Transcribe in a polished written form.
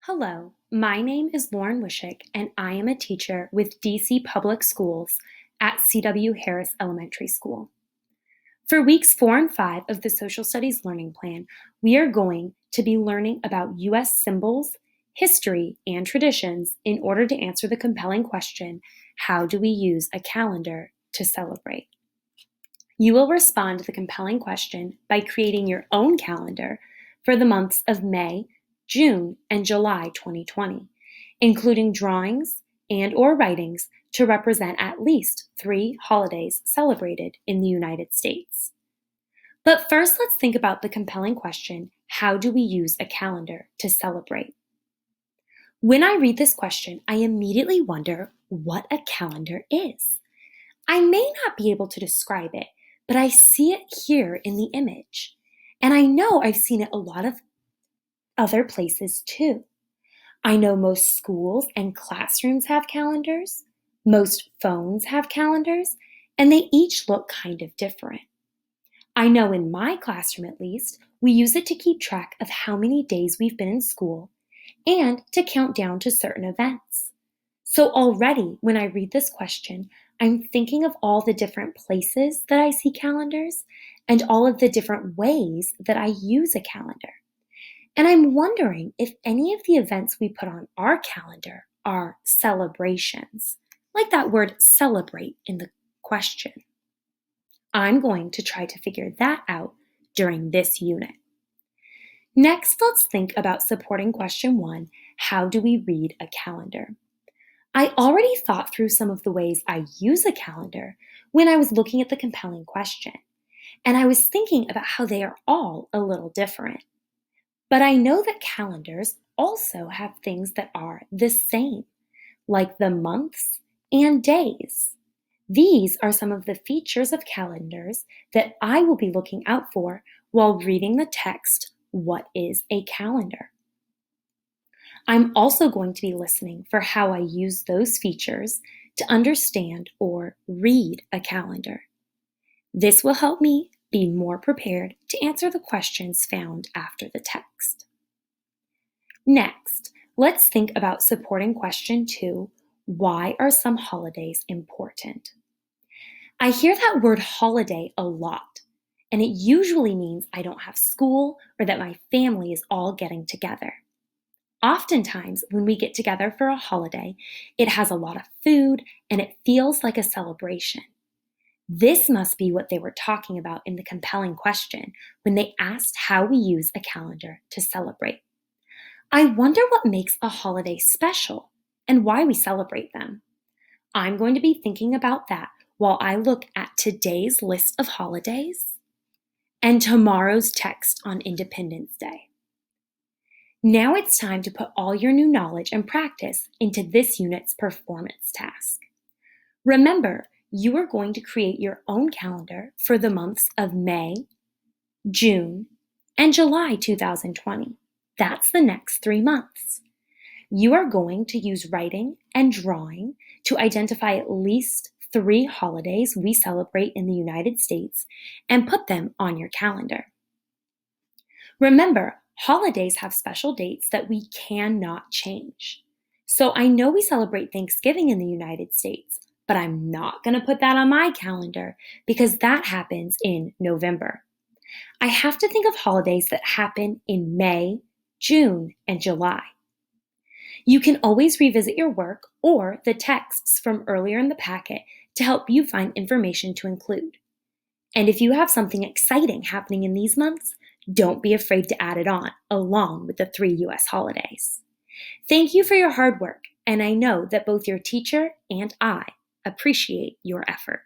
Hello, my name is Lauren Wishek, and I am a teacher with DC Public Schools at C.W. Harris Elementary School. For weeks 4 and 5 of the Social Studies Learning Plan, we are going to be learning about U.S. symbols, history, and traditions in order to answer the compelling question, how do we use a calendar to celebrate? You will respond to the compelling question by creating your own calendar for the months of May, June, and July 2020, including drawings and/or writings to represent at least 3 holidays celebrated in the United States. But first, let's think about the compelling question, how do we use a calendar to celebrate? When I read this question, I immediately wonder what a calendar is. I may not be able to describe it, but I see it here in the image. And I know I've seen it a lot of other places too. I know most schools and classrooms have calendars, most phones have calendars, and they each look kind of different. I know in my classroom at least, we use it to keep track of how many days we've been in school and to count down to certain events. So already when I read this question, I'm thinking of all the different places that I see calendars and all of the different ways that I use a calendar. And I'm wondering if any of the events we put on our calendar are celebrations, like that word celebrate in the question. I'm going to try to figure that out during this unit. Next, let's think about supporting question 1, how do we read a calendar? I already thought through some of the ways I use a calendar when I was looking at the compelling question, and I was thinking about how they are all a little different. But I know that calendars also have things that are the same, like the months and days. These are some of the features of calendars that I will be looking out for while reading the text, What is a calendar? I'm also going to be listening for how I use those features to understand or read a calendar. This will help me be more prepared to answer the questions found after the text. Next, let's think about supporting question 2, why are some holidays important? I hear that word holiday a lot, and it usually means I don't have school or that my family is all getting together. Oftentimes, when we get together for a holiday, it has a lot of food and it feels like a celebration. This must be what they were talking about in the compelling question when they asked how we use a calendar to celebrate. I wonder what makes a holiday special and why we celebrate them. I'm going to be thinking about that while I look at today's list of holidays and tomorrow's text on Independence Day. Now it's time to put all your new knowledge and practice into this unit's performance task. Remember, you are going to create your own calendar for the months of May, June, and July 2020. That's the next 3 months. You are going to use writing and drawing to identify at least 3 holidays we celebrate in the United States and put them on your calendar. Remember, holidays have special dates that we cannot change. So I know we celebrate Thanksgiving in the United States, but I'm not going to put that on my calendar because that happens in November. I have to think of holidays that happen in May, June, and July. You can always revisit your work or the texts from earlier in the packet to help you find information to include. And if you have something exciting happening in these months, don't be afraid to add it on, along with the 3 U.S. holidays. Thank you for your hard work, and I know that both your teacher and I appreciate your effort.